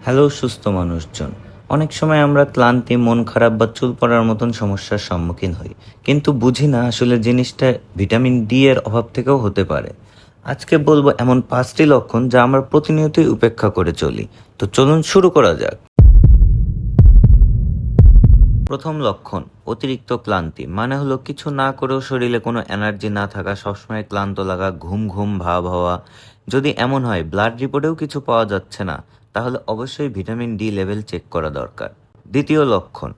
Hello সুস্থ মানুষজন, অনেক সময় আমরা ক্লান্তি, মন খারাপ বা চুল পড়ার মতন সমস্যার সম্মুখীন হই, কিন্তু বুঝি না আসলে জিনিসটা ভিটামিন ডি এর অভাব থেকেও হতে পারে। আজকে বলবো এমন 5টি লক্ষণ যা আমরা প্রতিনিয়তই উপেক্ষা করে চলি। তো চলুন শুরু করা যাক। প্রথম লক্ষণ, অতিরিক্ত ক্লান্তি। মানে হলো কিছু না করেও শরীরে কোনো এনার্জি না থাকা, সবসময় ক্লান্ত লাগা, ঘুম ঘুম ভাব হওয়া। যদি এমন হয়, ব্লাড রিপোর্টেও কিছু পাওয়া যাচ্ছে না, তাহলে অবশ্যই ভিটামিন ডি লেভেল চেক করা দরকার। দ্বিতীয় লক্ষণ,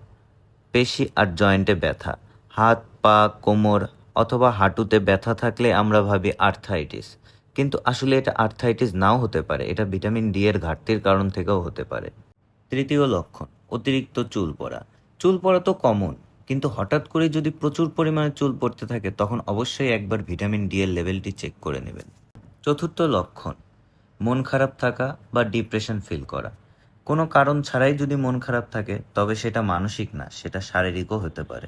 পেশি আর জয়েন্টে ব্যথা। হাত, পা, কোমর অথবা হাঁটুতে ব্যথা থাকলে আমরা ভাবি আর্থ্রাইটিস, কিন্তু আসলে এটা আর্থ্রাইটিস নাও হতে পারে, এটা ভিটামিন ডি এর ঘাটতির কারণ থেকেও হতে পারে। তৃতীয় লক্ষণ, অতিরিক্ত চুল পড়া। চুল পড়া তো কমন, কিন্তু হঠাৎ করে যদি প্রচুর পরিমাণে চুল পড়তে থাকে, তখন অবশ্যই একবার ভিটামিন ডি এর লেভেলটি চেক করে নেবেন। চতুর্থ লক্ষণ, মন খারাপ থাকা বা ডিপ্রেশন ফিল করা। কোনো কারণ ছাড়াই যদি মন খারাপ থাকে, তবে সেটা মানসিক না, সেটা শারীরিকও হতে পারে।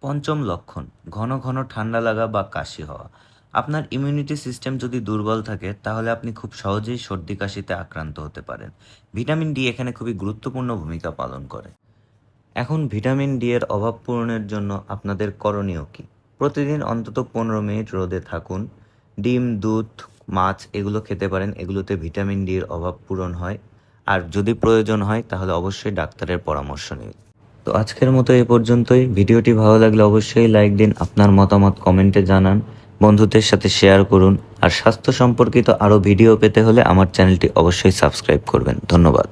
পঞ্চম লক্ষণ, ঘন ঘন ঠান্ডা লাগা বা কাশি হওয়া। আপনার ইমিউনিটি সিস্টেম যদি দুর্বল থাকে, তাহলে আপনি খুব সহজেই সর্দি কাশিতে আক্রান্ত হতে পারেন। ভিটামিন ডি এখানে খুবই গুরুত্বপূর্ণ ভূমিকা পালন করে। এখন ভিটামিন ডি এর অভাব পূরণের জন্য আপনাদের করণীয় কি? প্রতিদিন অন্তত 15 মিনিট রোদে থাকুন। ডিম, দুধ, মাছ এগুলো খেতে পারেন, এগুলোতে ভিটামিন ডি এর অভাব পূরণ হয়। আর যদি প্রয়োজন হয়, তাহলে অবশ্যই ডাক্তারের পরামর্শ নিন। তো আজকের মতো এ পর্যন্তই। ভিডিওটি ভালো লাগলে অবশ্যই লাইক দিন, আপনার মতামত কমেন্টে জানান, বন্ধুদের সাথে শেয়ার করুন। আর স্বাস্থ্য সম্পর্কিত আরও ভিডিও পেতে হলে আমার চ্যানেলটি অবশ্যই সাবস্ক্রাইব করবেন। ধন্যবাদ।